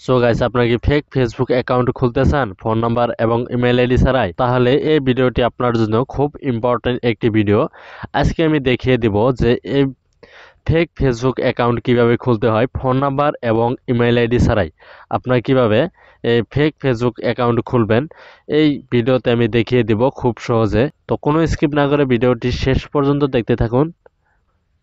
So guys, আপনারা কি fake Facebook account খুলতে চান ফোন নাম্বার এবং ইমেল আইডি ছাড়াই? তাহলে এই ভিডিওটি আপনার জন্য খুব ইম্পর্টেন্ট একটি ভিডিও। আজকে আমি দেখিয়ে দিব যে এই ফেক ফেসবুক অ্যাকাউন্ট কিভাবে খুলতে হয় ফোন নাম্বার এবং ইমেল আইডি ছাড়াই। আপনারা কিভাবে এই ফেক ফেসবুক অ্যাকাউন্ট খুলবেন এই ভিডিওতে আমি দেখিয়ে দিব খুব সহজে। তো কোনো স্কিপ না করে ভিডিওটি শেষ পর্যন্ত দেখতে থাকুন।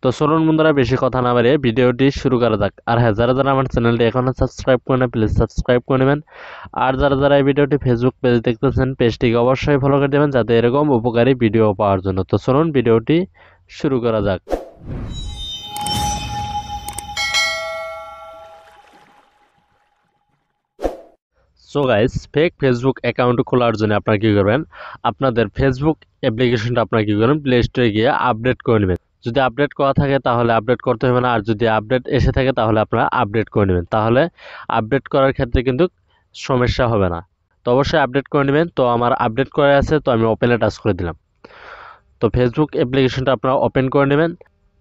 তো চলুন বন্ধুরা, বেশি কথা না বাড়িয়ে ভিডিওটি শুরু করা যাক। আর হ্যাঁ, যারা যারা আমার চ্যানেলটি এখনো সাবস্ক্রাইব করে না, প্লিজ সাবস্ক্রাইব করে নেবেন। আর যারা যারা এই ভিডিওটি ফেসবুক পেজ দেখতেছেন, পেজটিকে অবশ্যই ফলো করে দেবেন যাতে এরকম উপকারী ভিডিও পাওয়ার জন্য। তো চলুন ভিডিওটি শুরু করা যাক। So guys, fake Facebook account খোলার জন্য আপনারা কি করবেন, আপনাদের ফেসবুক অ্যাপ্লিকেশনটা আপনারা কি করবেন, প্লে স্টোরে গিয়ে আপডেট করে নেবেন। যদি আপডেট করা থাকে তাহলে আপডেট করতে হবে না, আর যদি আপডেট এসে থাকে তাহলে আপনারা আপডেট করে নেবেন। তাহলে আপডেট করার ক্ষেত্রে কিন্তু সমস্যা হবে না। তো অবশ্যই আপডেট করে নেবেন। তো আমার আপডেট করা আছে, তো আমি ওপেনে টাচ করে দিলাম। তো ফেসবুক অ্যাপ্লিকেশনটা আপনারা ওপেন করে নেবেন।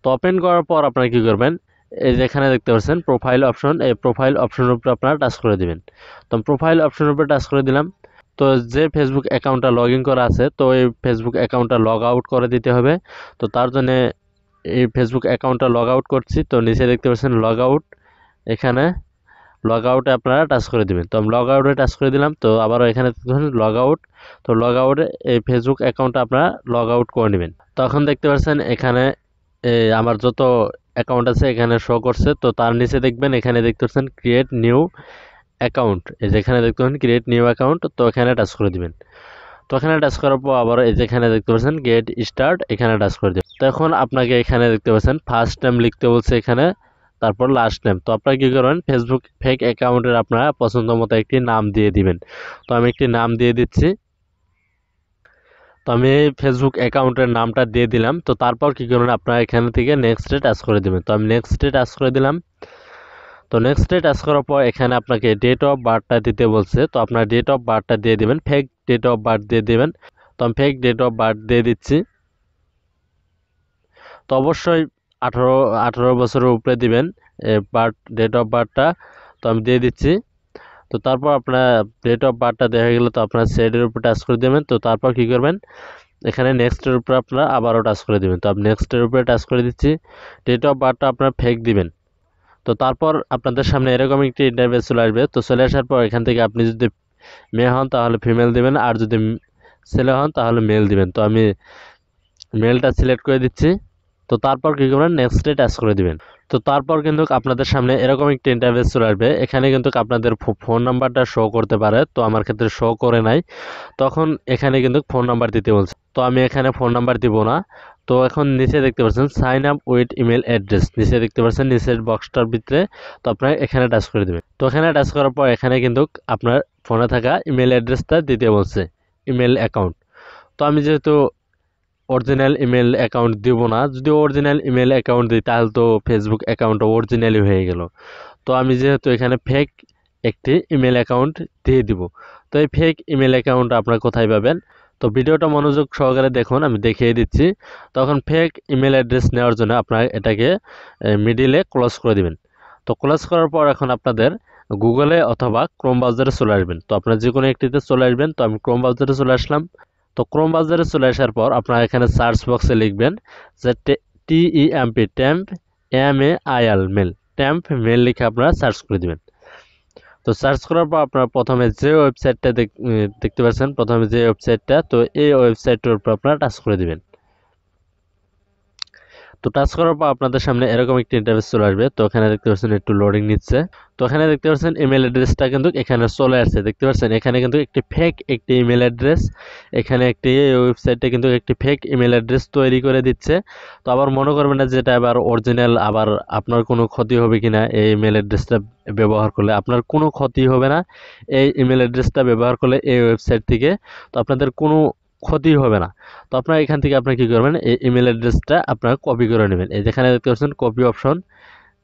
তো ওপেন করার পর আপনারা কি করবেন, এই যেখানে দেখতে পাচ্ছেন প্রোফাইল অপশন, এই প্রোফাইল অপশনের উপরে আপনারা টাচ করে দিবেন। তো প্রোফাইল অপশনের উপরে টাচ করে দিলাম। তো যে ফেসবুক অ্যাকাউন্টটা লগ ইন করা আছে, তো এই ফেসবুক অ্যাকাউন্টটা লগ আউট করে দিতে হবে। তো তার জন্য এই ফেসবুক অ্যাকাউন্টটা লগ আউট করছি। তো নিচে দেখতে পাচ্ছেন লগ আউট, এখানে লগ আউটে আপনারা টাচ করে দিবেন। তো আমি লগ আউটে টাচ করে দিলাম। তো আবারও এখানে লগ আউট, তো লগ আউটে এই ফেসবুক অ্যাকাউন্টটা আপনারা লগ আউট করে নেবেন। তখন দেখতে পাচ্ছেন এখানে আমার যত অ্যাকাউন্ট আছে এখানে শো করছে। তো তার নিচে দেখবেন এখানে দেখতে পাচ্ছেন ক্রিয়েট নিউ অ্যাকাউন্ট, এই যেখানে দেখতে পাচ্ছেন ক্রিয়েট নিউ অ্যাকাউন্ট, তো এখানে টাচ করে দিবেন। তো এখানে টাচ করার পর আবার এই যেখানে দেখতে পাচ্ছেন গেট স্টার্ট, এখানে টাচ করে দিবেন। তো এখন আপনাকে এখানে দেখতে পাচ্ছেন ফার্স্ট নেম লিখতে বলছে এখানে, তারপর লাস্ট নেম। তো আপনারা কি করবেন, ফেসবুক ফেক অ্যাকাউন্টের আপনারা পছন্দ মতো একটি নাম দিয়ে দিবেন। তো আমি একটি নাম দিয়ে দিচ্ছি। তো আমি এই ফেসবুক অ্যাকাউন্টের নামটা দিয়ে দিলাম। তো তারপর কি করবেন, আপনারা এখান থেকে নেক্সটে টাচ করে দিবেন। তো আমি নেক্সটে টাচ করে দিলাম। তো নেক্সটে টাচ করার পর এখানে আপনাকে ডেট অফ বার্থটা দিতে বলছে। তো আপনার ডেট অফ বার্থটা দিয়ে দিবেন, ফেক ডেট অফ বার্থ দিয়ে দিবেন। তো আমি ফেক ডেট অফ বার্থ দিয়ে দিচ্ছি। তো অবশ্যই 18 বছরের উপরে দিবেন ডেট অফ বার্থটা। তো আমি দিয়ে দিচ্ছি। তো তারপর আপনার ডেট অফ বার্থটা দেওয়া হয়ে গেলে তো আপনার সেটের উপর টাচ করে দেবেন। তো তারপর কি করবেন, এখানে নেক্সটের উপর আপনারা আবারও টাচ করে দেবেন। তো আমি নেক্সটের উপরে টাচ করে দিচ্ছি। ডেট অফ বার্থটা আপনার ফেক দিবেন। তো তারপর আপনাদের সামনে এরকম একটি ইন্টারফেস চলে আসবে। তো চলে আসার পর এখান থেকে আপনি যদি মেয়ে হন তাহলে ফিমেল দিবেন, আর যদি ছেলে হন তাহলে মেল দিবেন। তো আমি মেলটা সিলেক্ট করে দিচ্ছি। তো তারপর কি করবেন, নেক্সটে টাচ করে দিবেন। তো তারপর কিন্তু আপনাদের সামনে এরকম একটি ইন্টারফেস চলে আসবে। এখানে কিন্তু আপনাদের ফোন নাম্বারটা শো করতে পারে, তো আমার ক্ষেত্রে শো করে নাই। তখন এখানে কিন্তু ফোন নাম্বার দিতে বলছে। তো আমি এখানে ফোন নাম্বার দিব না। তো এখন নিচে দেখতে পাচ্ছেন sign up with email address, নিচে দেখতে পাচ্ছেন নিচের বক্সটার ভিতরে। তো আপনারা এখানে টাচ করে দেবেন। তো এখানে টাচ করার পর এখানে কিন্তু আপনার ফোনে থাকা ইমেল অ্যাড্রেসটা দিতে বলছে, ইমেল অ্যাকাউন্ট। তো আমি যেহেতু অরিজিনাল ইমেল অ্যাকাউন্ট দিব না, যদি অরিজিনাল ইমেল অ্যাকাউন্ট দিই তাহলে তো ফেসবুক অ্যাকাউন্ট অরিজিনালি হয়ে গেল। তো আমি যেহেতু এখানে ফেক একটি ইমেল অ্যাকাউন্ট দিয়ে দিব। তো এই ফেক ইমেল অ্যাকাউন্ট আপনারা কোথায় পাবেন, তো ভিডিওটা মনোযোগ সহকারে দেখুন, আমি দেখিয়ে দিচ্ছি। তখন ফেক ইমেল অ্যাড্রেস নেওয়ার জন্য আপনারা এটাকে মিডিলে ক্লোজ করে দিবেন। তো ক্লোজ করার পর এখন আপনাদের গুগলে অথবা ক্রোম ব্রাউজারে চলে আসবেন। তো আপনারা যে কোনো একটিতে চলে আসবেন। তো আমি ক্রোম ব্রাউজারে চলে আসলাম। তো ক্রোম ব্রাউজারে চলে আসার পর আপনারা এখানে সার্চ বক্সে লিখবেন যে T E M P temp MAIL mail, temp mail লিখে আপনারা সার্চ করে দিবেন। তো সার্চ করার পর আপনারা প্রথমে যে ওয়েবসাইটটা দেখতে পাচ্ছেন, প্রথমে যে ওয়েবসাইটটা, তো এই ওয়েবসাইটের উপর আপনারা টাচ করে দিবেন। তো টাচ করার পর আপনাদের সামনে এরকম একটি ইন্টারফেস চলে আসবে। তো এখানে দেখতে পাচ্ছেন একটু লোডিং নিচ্ছে। তো এখানে দেখতে পাচ্ছেন ইমেল অ্যাড্রেসটা কিন্তু এখানে চলে আসছে, দেখতে পাচ্ছেন এখানে কিন্তু একটি ফেক একটি ইমেল অ্যাড্রেস, এখানে একটি ওয়েবসাইটে কিন্তু একটি ফেক ইমেল অ্যাড্রেস তৈরি করে দিচ্ছে। তো আবার মনে করবেন না যেটা আবার অরিজিনাল, আবার আপনার কোনো ক্ষতি হবে কিনা এই ইমেল অ্যাড্রেসটা ব্যবহার করলে। আপনার কোনো ক্ষতি হবে না এই ইমেল অ্যাড্রেসটা ব্যবহার করলে এই ওয়েবসাইট থেকে। তো আপনাদের কোনো ক্ষতি হবে না। তো আপনারা এখান থেকে আপনারা কি করবেন, এই ইমেল অ্যাড্রেসটা আপনারা কপি করে নেবেন। এই যেখানে দেখতে পাচ্ছেন কপি অপশন,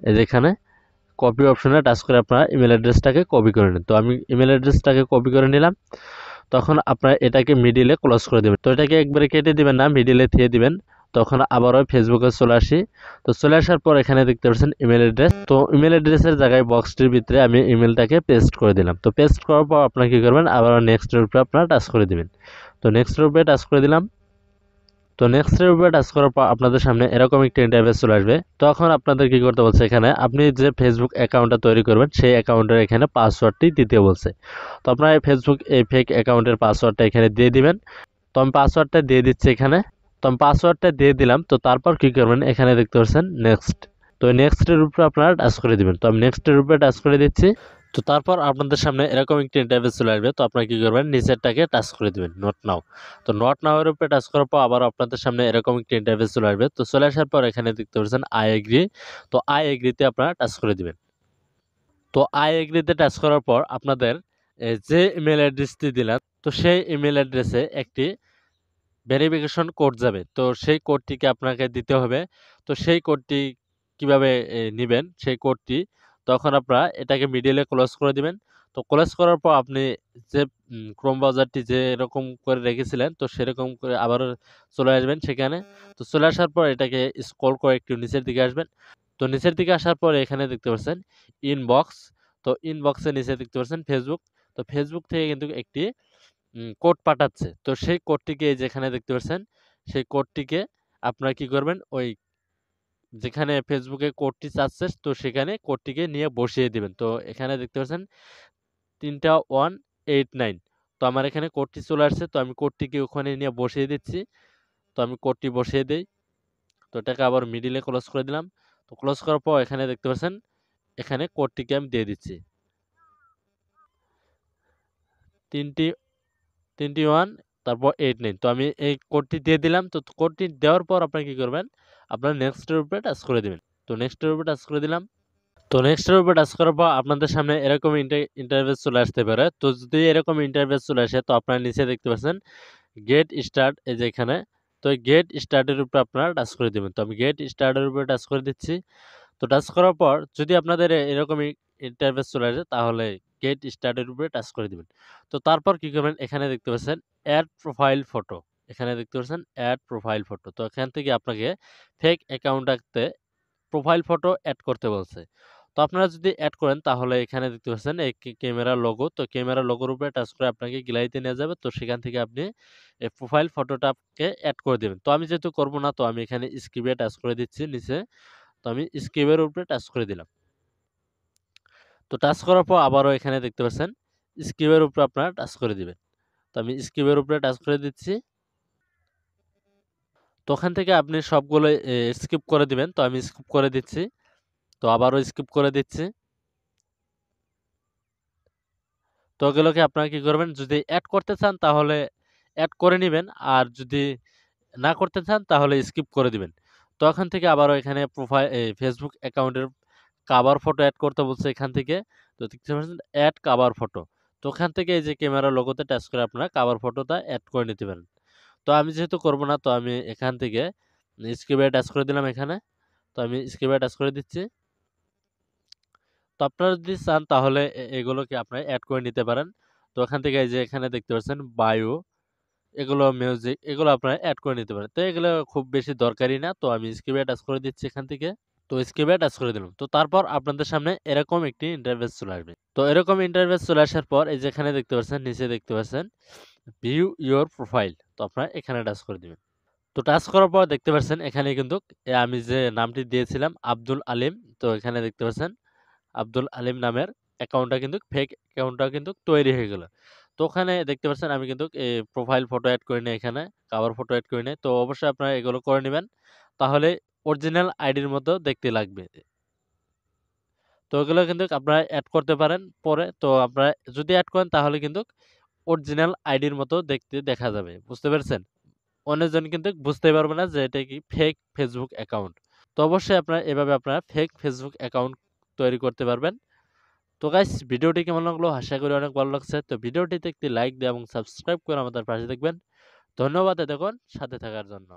এই যেখানে কপি অপশনে টাচ করে আপনারা ইমেল অ্যাড্রেসটাকে কপি করে নেন। তো আমি ইমেল অ্যাড্রেসটাকে কপি করে নিলাম। তখন আপনারা এটাকে মিডিলে ক্লোজ করে দেবেন। তো এটাকে একবারে কেটে দিবেন না, মিডিলে দিয়ে দিবেন। তো তখন আবারও ফেসবুকে চলে আসি। তো চলে আসার পর এখানে দেখতে পাচ্ছেন ইমেল অ্যাড্রেস। তো ইমেল অ্যাড্রেসের জায়গায় বক্সটির ভিতরে আমি ইমেলটাকে পেস্ট করে দিলাম। তো পেস্ট করার পর আপনারা কি করবেন, আবার নেক্সটের উপরে আপনারা টাচ করে দিবেন। তো নেক্সটের উপরে টাচ করে দিলাম। তো নেক্সটের উপরে টাচ করার পর আপনাদের সামনে এরকম একটা ইন্টারফেস চলে আসবে। তখন আপনাদের কি করতে বলছে, এখানে আপনি যে ফেসবুক অ্যাকাউন্টটা তৈরি করবেন সেই অ্যাকাউন্টের এখানে পাসওয়ার্ডটি দিতে বলছে। তো আপনারা ফেসবুক এই ফেক অ্যাকাউন্টের পাসওয়ার্ডটা এখানে দিয়ে দিবেন। তো আমি পাসওয়ার্ডটা দিয়ে দিচ্ছি এখানে। তো আমি পাসওয়ার্ডটা দিয়ে দিলাম। তো তারপর কি করবেন, এখানে দেখতে পাচ্ছেন নেক্সট। তো নেক্সটের উপরে আপনারা টাচ করে দিবেন। তো আমি নেক্সটের উপরে টাচ করে দিচ্ছি। তো তারপর আপনাদের সামনে এরকম একটা ইন্টারফেস চলে আসবে। তো আপনারা কি করবেন, নিচেরটাকে টাচ করে দিবেন নট নাও। তো নট নাও এর উপরে টাচ করার পর আবার আপনাদের সামনে এরকম একটা ইন্টারফেস চলে আসবে। তো চলে আসার পর এখানে দেখতে পাচ্ছেন আই এগ্রি। তো আই এগ্রিতে আপনারা টাচ করে দিবেন। তো আই এগ্রিতে টাচ করার পর আপনাদের যে ইমেল অ্যাড্রেসটি দিলেন, তো সেই ইমেল অ্যাড্রেসে একটি ভেরিফিকেশন কোড যাবে। তো সেই কোডটিকে আপনাকে দিতে হবে। তো সেই কোডটি কিভাবে নিবেন সেই কোডটি, তখন আপনারা এটাকে মিডলে ক্লোজ করে দিবেন। তো ক্লোজ করার পর আপনি যে ক্রোম ব্রাউজারটি যে এরকম করে রেখেছিলেন, তো সেরকম করে আবারও চলে আসবেন সেখানে। তো চলে আসার পর এটাকে স্ক্রল করে একটু নিচের দিকে আসবেন। তো নিচের দিকে আসার পরে এখানে দেখতে পাচ্ছেন ইনবক্স। তো ইনবক্সের নিচে দেখতে পাচ্ছেন ফেসবুক। তো ফেসবুক থেকে কিন্তু একটি কোড পাঠাচ্ছে। তো সেই কোডটিকে এই যেখানে দেখতে পাচ্ছেন, সেই কোডটিকে আপনারা কি করবেন, ওই যেখানে ফেসবুকে কোডটি চাচ্ছে তো সেখানে কোডটিকে নিয়ে বসিয়ে দিবেন। তো এখানে দেখতে পাচ্ছেন ৩টা 189। তো আমার এখানে কোডটি চলে আসছে। তো আমি কোডটিকে ওখানে নিয়ে বসিয়ে দিচ্ছি। তো আমি কোডটি বসিয়ে দেই। তো এটাকে আবার মিডিলে ক্লোজ করে দিলাম। তো ক্লোজ করার পর এখানে দেখতে পাচ্ছেন, এখানে কোডটিকে আমি দিয়ে দিচ্ছি। ৩টি 3 তারপর 89। তো আমি এই কোডটি দিয়ে দিলাম। তো কোডটি দেওয়ার পর আপনারা কি করবেন, আপনারা নেক্সট এর উপরে টাচ করে দিবেন। তো নেক্সট এর উপরে টাচ করে দিলাম। তো নেক্সট এর উপরে টাচ করার পর আপনাদের সামনে এরকম ইন্টারফেস চলে আসতে পারে। তো যদি এরকম ইন্টারফেস চলে আসে, তো আপনারা নিচে দেখতে পাচ্ছেন গেট স্টার্ট, এই যে এখানে। তো গেট স্টার্টের উপরে আপনারা টাচ করে দিবেন। তো আমি গেট স্টার্টের উপরে টাচ করে দিচ্ছি। তো টাচ করার পর যদি আপনাদের এরকমই ইন্টারফেস চলে আসে, তাহলে গেট স্টার্টের উপরে টাচ করে দিবেন। তো তারপর কি করবেন, এখানে দেখতে পাচ্ছেন অ্যাড প্রোফাইল ফটো। এখানে দেখতে পাচ্ছেন অ্যাড প্রোফাইল ফটো। তো এখান থেকে আপনাকে ফেক অ্যাকাউন্টটাতে প্রোফাইল ফটো অ্যাড করতে বলছে। তো আপনারা যদি অ্যাড করেন, তাহলে এখানে দেখতে পাচ্ছেন এই ক্যামেরার লোগো। তো ক্যামেরার লোগোর উপরে টাচ করে আপনাকে গ্যালারিতে নিয়ে যাবে। তো সেখান থেকে আপনি এই প্রোফাইল ফটোটাকে অ্যাড করে দিবেন। তো আমি যেহেতু করব না, তো আমি এখানে স্কিপে টাচ করে দিচ্ছি নিচে। তো আমি স্কিপের উপরে টাচ করে দিলাম। তো টাচ করার পর আবারও এখানে দেখতে পাচ্ছেন স্কিপের উপরে আপনারা টাচ করে দিবেন। তো আমি স্কিপের উপরে টাচ করে দিচ্ছি। তো ওখান থেকে আপনি সবগুলো স্কিপ করে দিবেন। তো আমি স্কিপ করে দিচ্ছি। তো আবারও স্কিপ করে দিচ্ছি। তো ওগুলোকে আপনারা কি করবেন, যদি এড করতে চান তাহলে এড করে নিবেন, আর যদি না করতে চান তাহলে স্কিপ করে দিবেন। তো ওখান থেকে আবারও এখানে ফেসবুক অ্যাকাউন্টের কাভার ফটো এড করতে বলছে এখান থেকে। তো দেখতে পাচ্ছেন এড কাভার ফটো। তো ওখান থেকে এই যে ক্যামেরা লোগোতে টাচ করে আপনারা কাভার ফটোটা এড করে নিতে পারেন। তো আমি যেহেতু করব না, তো আমি এখান থেকে স্কিপে টাচ করে দিলাম এখানে। তো আমি স্কিপে টাচ করে দিচ্ছি। তো আপনারা যদি চান তাহলে এগুলোকে আপনারা এড করে নিতে পারেন। তো ওখান থেকে এই যে এখানে দেখতে পাচ্ছেন বায়ো, এগুলো মিউজিক, এগুলো আপনারা এড করে নিতে পারেন। তো এগুলো খুব বেশি দরকারি না। তো আমি স্কিপে টাচ করে দিচ্ছি এখান থেকে। তো স্কিপে টাচ করে দিলাম। তো তারপর আপনাদের সামনে এরকম একটি ইন্টারফেস চলে আসবে। তো এরকম ইন্টারফেস চলে আসার পর এই যে এখানে দেখতে পাচ্ছেন, নিচে দেখতে পাচ্ছেন ভিউ ইওর প্রোফাইল। তো আপনারা এখানে টাচ করে দিবেন। তো টাচ করার পর দেখতে পাচ্ছেন এখানে কিন্তু আমি যে নামটি দিয়েছিলাম আব্দুল আলিম, তো এখানে দেখতে পাচ্ছেন আব্দুল আলিম নামের অ্যাকাউন্টটা কিন্তু ফেক অ্যাকাউন্টটা কিন্তু তৈরি হয়ে গেল। তো ওখানে দেখতে পাচ্ছেন আমি কিন্তু প্রোফাইল ফটো এড করি নাই, এখানে কভার ফটো এড করি নাই। তো অবশ্যই আপনারা এগুলো করে নেবেন, তাহলে অরিজিনাল আইডির মতো দেখতে লাগবে। তো ওগুলো কিন্তু আপনারা এড করতে পারেন পরে। তো আপনারা যদি এড করেন তাহলে কিন্তু অরিজিনাল আইডির মতো দেখতে দেখা যাবে। বুঝতে পেরেছেন? অন্যজন কিন্তু বুঝতে পারবে না যে এটা কি ফেক ফেসবুক অ্যাকাউন্ট। তো অবশ্যই আপনারা এভাবে আপনারা ফেক ফেসবুক অ্যাকাউন্ট তৈরি করতে পারবেন। তো গাইস, ভিডিওটি কেমন লাগলো? আশা করি অনেক ভালো লাগছে। তো ভিডিওটিতে একটি লাইক দিয়ে এবং সাবস্ক্রাইব করে আমাদের পাশে থাকবেন। ধন্যবাদ এতক্ষণ সাথে থাকার জন্য।